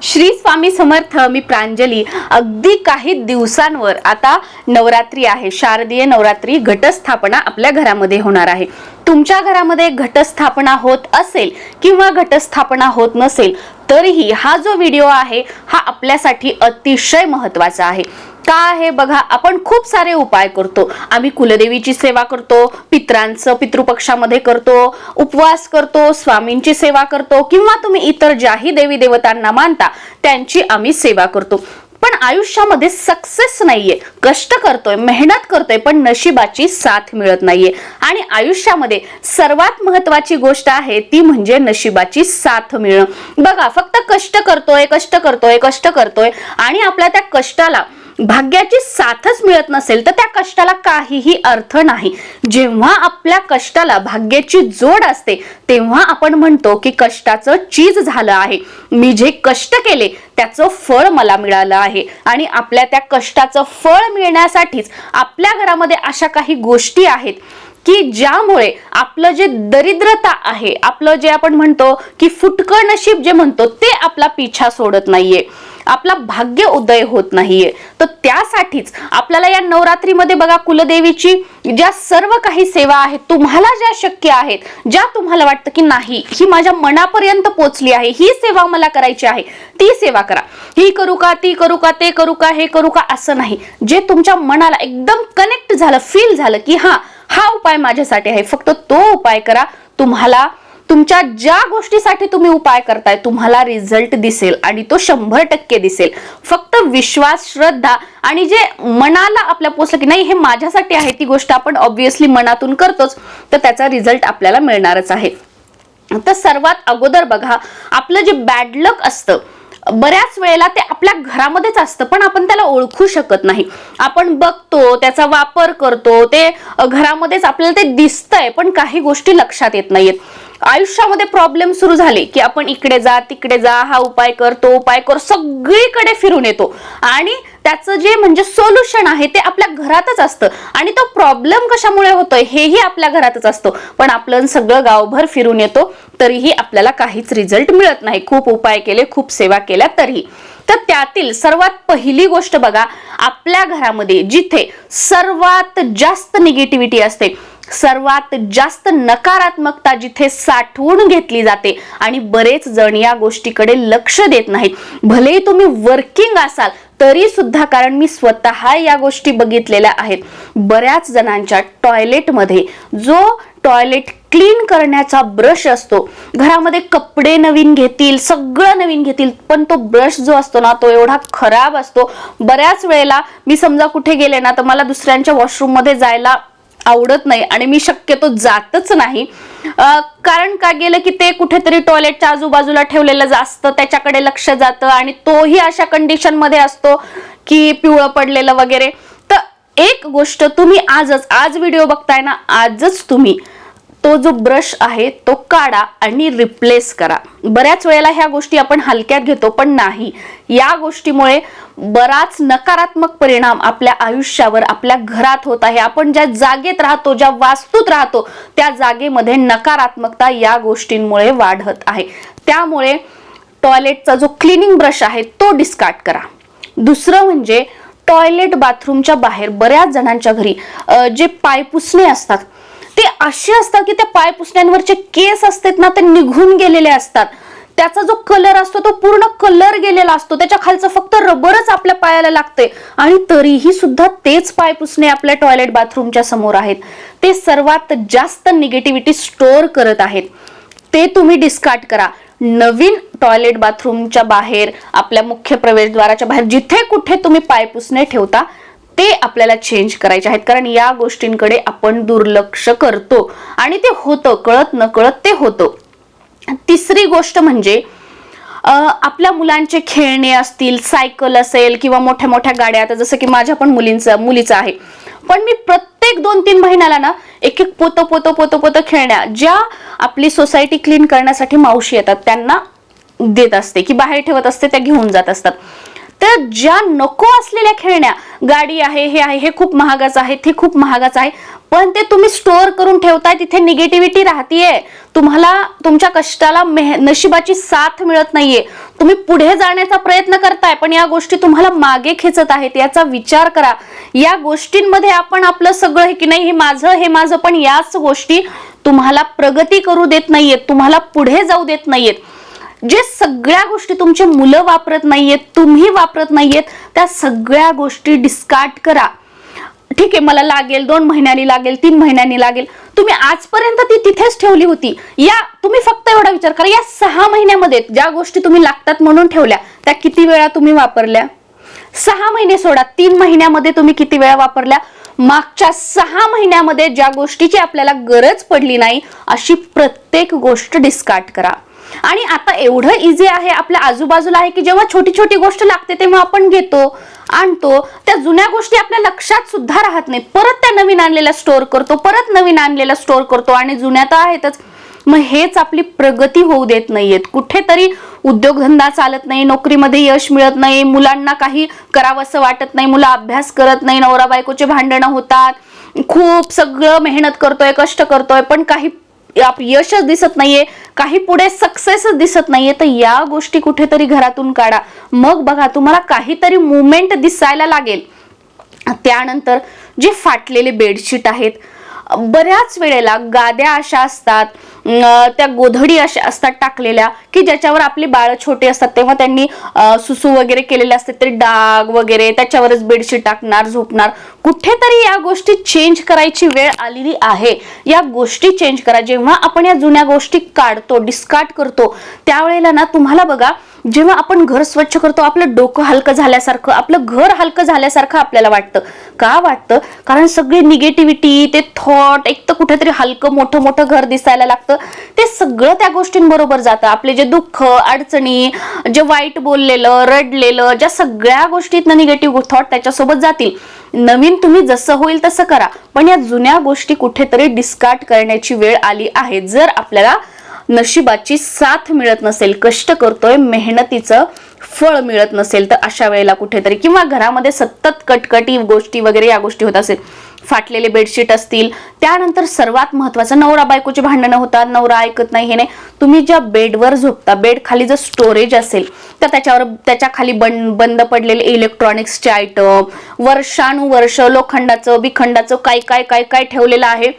श्री स्वामी समर्थ. मी प्रांजली. अगदी काही दिवसांवर आता नवरात्री आहे, शारदीय नवरात्री घटस्थापना आपल्या घरामध्ये होणार आहे. तुमच्या घरामध्ये घटस्थापना होत असेल किंवा घटस्थापना होत नसेल तरीही हा जो व्हिडिओ आहे हा आपल्यासाठी अतिशय महत्त्वाचा आहे. का आहे बघा, आपण खूप सारे उपाय करतो. आम्ही कुलदेवीची सेवा करतो, पितरांचं पितृपक्षामध्ये करतो, उपवास करतो, स्वामींची सेवा करतो किंवा तुम्ही इतर ज्याही देवी देवतांना मानता त्यांची आम्ही सेवा करतो. पण आयुष्यामध्ये सक्सेस नाहीये. कष्ट करतोय, मेहनत करतोय, पण नशिबाची साथ मिळत नाहीये. आणि आयुष्यामध्ये सर्वात महत्त्वाची गोष्ट आहे ती म्हणजे नशिबाची साथ मिळणं. बघा, फक्त कष्ट करतोय आणि आपल्या त्या कष्टाला भाग्याची साथच मिळत नसेल तर त्या कष्टाला काहीही अर्थ नाही. जेव्हा आपल्या कष्टाला भाग्याची जोड असते तेव्हा आपण म्हणतो की कष्टाचं चीज झालं आहे. मी जे कष्ट केले त्याचं फळ मला मिळालं आहे. आणि आपल्या त्या कष्टाचं फळ मिळण्यासाठीच आपल्या घरामध्ये अशा काही गोष्टी आहेत की ज्यामुळे आपलं जे दरिद्रता आहे, आपलं जे आपण म्हणतो की फुटकळ नशीब जे म्हणतो ते आपला पिछा सोडत नाहीये, आपला भाग्य उदय होत नाहीये. तर त्यासाठीच आपल्याला या नवरात्रीमध्ये बघा, कुलदेवीची ज्या सर्व काही सेवा आहेत, तुम्हाला ज्या शक्य आहेत, ज्या तुम्हाला वाटतं की नाही ही माझ्या मनापर्यंत पोहोचली आहे, ही सेवा मला करायची आहे, ती सेवा करा. ही करू का, ती करू का, ते करू का, हे करू का, असं नाही. जे तुमच्या मनाला एकदम कनेक्ट झालं, फील झालं की हा उपाय माझ्यासाठी आहे, फक्त तो उपाय करा. तुम्हाला तुमच्या ज्या गोष्टीसाठी तुम्ही उपाय करताय तुम्हाला रिझल्ट दिसेल आणि तो 100% दिसेल. फक्त विश्वास, श्रद्धा आणि जे मनाला आपल्या पोचलं की नाही हे माझ्यासाठी आहे, ती गोष्ट आपण ऑब्विसली मनातून करतोच, तर त्याचा रिझल्ट आपल्याला मिळणारच आहे. तर सर्वात अगोदर बघा, आपलं जे बॅड लक असतं बऱ्याच वेळेला ते आपल्या घरामध्येच असतं पण आपण त्याला ओळखू शकत नाही. आपण बघतो, त्याचा वापर करतो, ते घरामध्येच आपल्याला ते दिसतंय पण काही गोष्टी लक्षात येत नाहीयेत. आयुष्यामध्ये प्रॉब्लेम सुरू झाले की आपण इकडे जा, तिकडे जा, हा उपाय कर, तो उपाय कर, सगळीकडे फिरून येतो आणि त्याचं जे म्हणजे सोल्युशन आहे ते आपल्या घरातच असतं. आणि तो प्रॉब्लेम कशामुळे होतोय हेही आपल्या घरातच असतो, पण आपलं सगळं गावभर फिरून येतो तरीही आपल्याला काहीच रिझल्ट मिळत नाही. खूप उपाय केले, खूप सेवा केल्या तरीही. तर त्यातील सर्वात पहिली गोष्ट बघा, आपल्या घरामध्ये जिथे सर्वात जास्त निगेटिव्हिटी असते, सर्वात जास्त नकारात्मकता जिथे साठवून घेतली जाते आणि बरेच जण या गोष्टीकडे लक्ष देत नाहीत. भले तुम्ही वर्किंग असाल तरी सुद्धा, कारण मी स्वतः या गोष्टी बघितलेल्या आहेत. बऱ्याच जणांच्या टॉयलेटमध्ये जो टॉयलेट क्लीन करण्याचा ब्रश असतो, घरामध्ये कपडे नवीन घेतील, सगळं नवीन घेतील, पण तो ब्रश जो असतो ना तो एवढा खराब असतो. बऱ्याच वेळेला मी समजा कुठे गेले ना तर मला दुसऱ्यांच्या वॉशरूम मध्ये जायला आवडत नाही आणि मी शक्यतो जातच नाही. कारण का गेलं की ते कुठेतरी टॉयलेटच्या आजूबाजूला ठेवलेलं जास्त त्याच्याकडे लक्ष जातं आणि तोही अशा कंडिशन मध्ये असतो की पिवळं पडलेलं वगैरे. तर एक गोष्ट तुम्ही आज व्हिडिओ बघताय ना, आजच तुम्ही तो जो ब्रश आहे तो काढा आणि रिप्लेस करा. बऱ्याच वेळेला ह्या गोष्टी आपण हलक्यात घेतो पण नाही, या गोष्टीमुळे बराच नकारात्मक परिणाम आपल्या आयुष्यावर, आपल्या घरात होत आहे. आपण ज्या जागेत राहतो, ज्या वास्तूत राहतो त्या जागेमध्ये नकारात्मकता या गोष्टींमुळे वाढत आहे. त्यामुळे टॉयलेटचा जो क्लिनिंग ब्रश आहे तो डिस्कार्ड करा. दुसरं म्हणजे टॉयलेट बाथरूमच्या बाहेर बऱ्याच जणांच्या घरी जे पायपुसणे असतात ते असे असतात की त्या पाय पुसण्यांवरचे केस असतात ना ते निघून गेलेले असतात. त्याचा जो कलर असतो तो पूर्ण कलर गेलेला असतो, त्याच्या खालचं फक्त रबरच आपल्या पायाला लागते आणि तरीही सुद्धा तेच पाय पुसणे आपल्या टॉयलेट बाथरूमच्या समोर आहेत. ते सर्वात जास्त निगेटिव्हिटी स्टोअर करत आहेत. ते तुम्ही डिस्कार्ड करा. नवीन टॉयलेट बाथरूमच्या बाहेर, आपल्या मुख्य प्रवेशद्वाराच्या बाहेर जिथे कुठे तुम्ही पाय पुसणे ठेवता ते आपल्याला चेंज करायचे आहेत. कारण या गोष्टींकडे आपण दुर्लक्ष करतो आणि ते होतं, कळत न कळत ते होतं. तिसरी गोष्ट म्हणजे आपल्या मुलांचे खेळणे असतील, सायकल असेल किंवा मोठ्या मोठ्या गाड्या, आता जसं की माझ्या पण मुलीचं आहे, पण मी प्रत्येक 2-3 महिन्याला ना एक पोतं खेळण्या ज्या आपली सोसायटी क्लीन करण्यासाठी मावशी येतात त्यांना देत असते की बाहेर ठेवत असते, त्या घेऊन जात असतात. तर ज्या नको असलेल्या खेळण्या, गाडी आहे, हे आहे, हे खूप महागाचं आहे, ते खूप महागाचं आहे, पण ते तुम्ही स्टोअर करून ठेवताय, तिथे निगेटिव्हिटी राहतीये. तुम्हाला तुमच्या कष्टाला नशिबाची साथ मिळत नाहीये. तुम्ही पुढे जाण्याचा प्रयत्न करताय पण या गोष्टी तुम्हाला मागे खेचत आहेत, याचा विचार करा. या गोष्टींमध्ये आपण आपलं सगळं हे की नाही हे माझं पण याच गोष्टी तुम्हाला प्रगती करू देत नाहीयेत, तुम्हाला पुढे जाऊ देत नाहीयेत. जे सगळ्या गोष्टी तुमचे मुलं वापरत नाहीयेत, तुम्ही वापरत नाहीयेत, त्या सगळ्या गोष्टी डिस्कार्ड करा. ठीक आहे, मला लागेल 2 महिन्यांनी लागेल 3 महिन्यांनी लागेल, तुम्ही आजपर्यंत ती तिथेच ठेवली होती. या तुम्ही फक्त एवढा विचार करा, या 6 महिन्यामध्ये ज्या गोष्टी तुम्ही लागतात म्हणून ठेवल्या त्या किती वेळा तुम्ही वापरल्या? 6 महिने सोडा, 3 महिन्यामध्ये तुम्ही किती वेळा वापरल्या? मागच्या 6 महिन्यामध्ये ज्या गोष्टीची आपल्याला गरज पडली नाही अशी प्रत्येक गोष्ट डिस्कार्ड करा. आणि आता एवढं इझी आहे, आपल्या आजूबाजूला आहे की जेव्हा छोटी छोटी गोष्ट लागते तेव्हा आपण घेतो, आणतो, त्या जुन्या गोष्टी आपल्या लक्षात सुद्धा राहत नाही, परत त्या नवीन आणलेल्या स्टोअर करतो, परत नवीन आणलेल्या स्टोअर करतो आणि जुन्या तर आहेतच. मग हेच आपली प्रगती होऊ देत नाहीयेत. कुठेतरी उद्योगधंदा चालत नाही, नोकरीमध्ये यश मिळत नाही, मुलांना काही करावंसं वाटत नाही, मुलं अभ्यास करत नाही, नवरा बायकोचे भांडणं होतात, खूप सगळं मेहनत करतोय, कष्ट करतोय, पण काही यशच दिसत नाहीये, काही पुढे सक्सेसच दिसत नाहीये. तर या गोष्टी कुठेतरी घरातून काढा, मग बघा तुम्हाला काहीतरी मुवमेंट दिसायला लागेल. त्यानंतर जे फाटलेले बेडशीट आहेत, बऱ्याच वेळेला गाद्या अशा असतात, त्या गोधडी अशा असतात टाकलेल्या की ज्याच्यावर आपली बाळ छोटे असतात तेव्हा त्यांनी सुसू वगैरे केलेले असते, ते डाग वगैरे त्याच्यावरच बेडशीट टाकणार, झोपणार. कुठेतरी या गोष्टी चेंज करायची वेळ आलेली आहे. या गोष्टी चेंज करा. जेव्हा आपण या जुन्या गोष्टी काढतो, डिस्कार्ड करतो, त्यावेळेला ना तुम्हाला बघा, जेव्हा आपण घर स्वच्छ करतो आपलं डोकं हलकं झाल्यासारखं, आपलं घर हलकं झाल्यासारखं आपल्याला वाटतं. का वाटतं? कारण सगळी निगेटिव्हिटी, ते थॉट, एक तर कुठेतरी हलकं मोठं मोठं घर दिसायला लागतं, ते सगळं त्या गोष्टींबरोबर जातं. आपले जे दुःख, अडचणी, जे वाईट बोललेलं, रडलेलं, ज्या सगळ्या गोष्टीतनं निगेटिव्ह थॉट त्याच्यासोबत जातील. नवीन तुम्ही जसं होईल तसं करा, पण या जुन्या गोष्टी कुठेतरी डिस्कार्ड करण्याची वेळ आली आहे. जर आपल्याला नशिबाची साथ मिळत नसेल, कष्ट करतोय, मेहनतीचं फळ मिळत नसेल, तर अशा वेळेला कुठेतरी, किंवा घरामध्ये सतत कटकटी गोष्टी वगैरे या गोष्टी होत असेल, फाटलेले बेडशीट असतील, त्यानंतर सर्वात महत्वाचं नवरा बायकोची भांडणं होतात, नवरा ऐकत नाही, हे नाही, तुम्ही ज्या बेडवर झोपता, बेड खाली जर स्टोरेज असेल तर त्याच्या खाली बंद पडलेले इलेक्ट्रॉनिक्सचे आयटम, वर्षानुवर्ष लोखंडाचं बिखंडाचं काय काय काय काय ठेवलेलं आहे,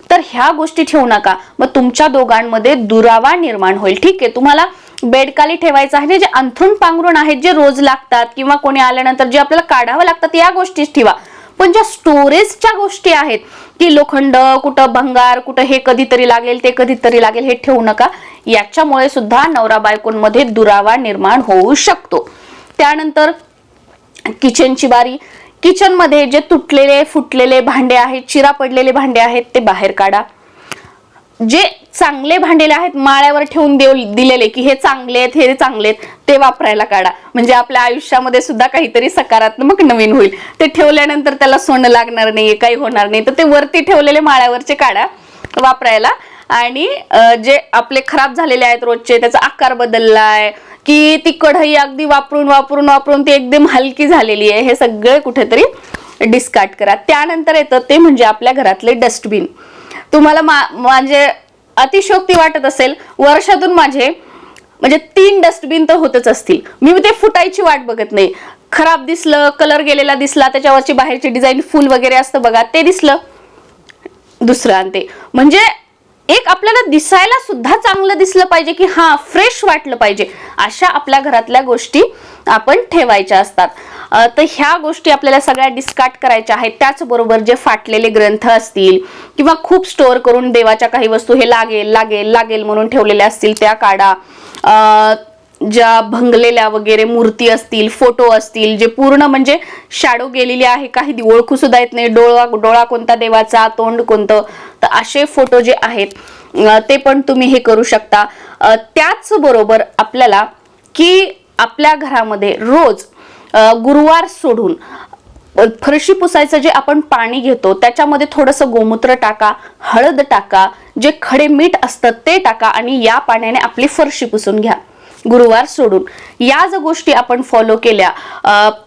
तर ह्या गोष्टी ठेवू नका. मग तुमच्या दोघांमध्ये दुरावा निर्माण होईल. ठीक आहे, तुम्हाला बेडखाली ठेवायचं आहे, जे अंथरूण पांघरूण आहेत, जे रोज लागतात किंवा कोणी आल्यानंतर जे आपल्याला काढावं लागतात, या गोष्टीच ठेवा. पण ज्या स्टोरेजच्या गोष्टी आहेत की लोखंड, कुठं भंगार, कुठं हे कधीतरी लागेल, ते कधीतरी लागेल, हे ठेवू नका. याच्यामुळे सुद्धा नवरा बायकोंमध्ये दुरावा निर्माण होऊ शकतो. त्यानंतर किचनची बारी. किचन मध्ये जे तुटलेले फुटलेले भांडे आहेत, चिरा पडलेले भांडे आहेत, ते बाहेर काढा. जे चांगले भांडेले आहेत, माळ्यावर ठेवून दिलेले की हे चांगले आहेत, हे चांगले आहेत, ते वापरायला काढा. म्हणजे आपल्या आयुष्यामध्ये सुद्धा काहीतरी सकारात्मक नवीन होईल. ते ठेवल्यानंतर त्याला सोनं लागणार नाही, काही होणार नाही, तर ते वरती ठेवलेले माळ्यावरचे काढा वापरायला. आणि जे आपले खराब झालेले आहेत रोजचे, त्याचा आकार बदललाय की ती कढई अगदी वापरून वापरून वापरून ती एकदम हलकी झालेली आहे, हे सगळे कुठेतरी डिस्कार्ड करा. त्यानंतर येतं ते म्हणजे आपल्या घरातले डस्टबिन. तुम्हाला म्हणजे अतिशयोक्ती वाटत असेल, वर्षातून माझे म्हणजे 3 डस्टबिन तर होतच असतील. मी ते फुटायची वाट बघत नाही. खराब दिसलं, कलर गेलेला दिसला, त्याच्यावरची बाहेरची डिझाईन फुल वगैरे असतं बघा, ते दिसलं, दुसरं आणते. म्हणजे एक आपल्याला दिसायला सुद्धा चांगलं दिसलं पाहिजे की हा फ्रेश वाटलं पाहिजे, अशा आपल्या घरातल्या गोष्टी आपण ठेवायच्या असतात. तर ह्या गोष्टी आपल्याला सगळ्या डिस्कार्ड करायच्या आहेत. त्याचबरोबर जे फाटलेले ग्रंथ असतील किंवा खूप स्टोअर करून देवाच्या काही वस्तू हे लागेल लागेल लागेल म्हणून ठेवलेल्या असतील, त्या काढा. ज्या भंगलेल्या वगैरे मूर्ती असतील, फोटो असतील, जे पूर्ण म्हणजे शॅडो गेलेली आहे, काही ओळखू सुद्धा येत नाही, डोळा कोणता देवाचा, तोंड कोणतं, तर असे फोटो जे आहेत ते पण तुम्ही हे करू शकता. त्याचबरोबर आपल्याला की आपल्या घरामध्ये रोज गुरुवार सोडून फरशी पुसायचं जे आपण पाणी घेतो त्याच्यामध्ये थोडंसं गोमूत्र टाका, हळद टाका, जे खडे मीठ असतं ते टाका आणि या पाण्याने आपली फरशी पुसून घ्या गुरुवार सोडून. या जर गोष्टी आपण फॉलो केल्या,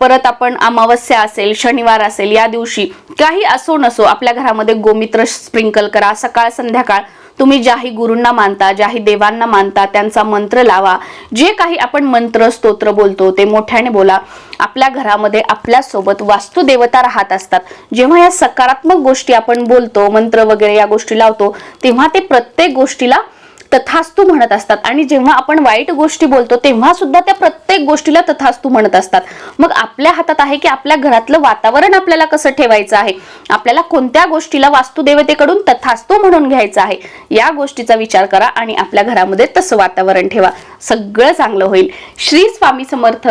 परत आपण अमावस्या असेल, शनिवार असेल, या दिवशी काही असो नसो आपल्या घरामध्ये गोमित्र स्प्रिंकल करा. सकाळ संध्याकाळ तुम्ही ज्याही गुरूंना मानता, ज्याही देवांना मानता, त्यांचा मंत्र लावा. जे काही आपण मंत्र स्तोत्र बोलतो ते मोठ्याने बोला. आपल्या घरामध्ये आपल्या सोबत वास्तुदेवता राहत असतात. जेव्हा या सकारात्मक गोष्टी आपण बोलतो, मंत्र वगैरे या गोष्टी लावतो, तेव्हा ते प्रत्येक गोष्टीला तथास्तु म्हणत असतात. आणि जेव्हा आपण वाईट गोष्टी बोलतो तेव्हा सुद्धा त्या प्रत्येक गोष्टीला तथास्तु म्हणत असतात. मग आपल्या हातात आहे की आपल्या घरातलं वातावरण आपल्याला कसं ठेवायचं आहे, आपल्याला कोणत्या गोष्टीला वास्तुदेवतेकडून तथास्तु म्हणून घ्यायचं आहे, या गोष्टीचा विचार करा आणि आपल्या घरामध्ये तसं वातावरण ठेवा. सगळं चांगलं होईल. श्री स्वामी समर्थ.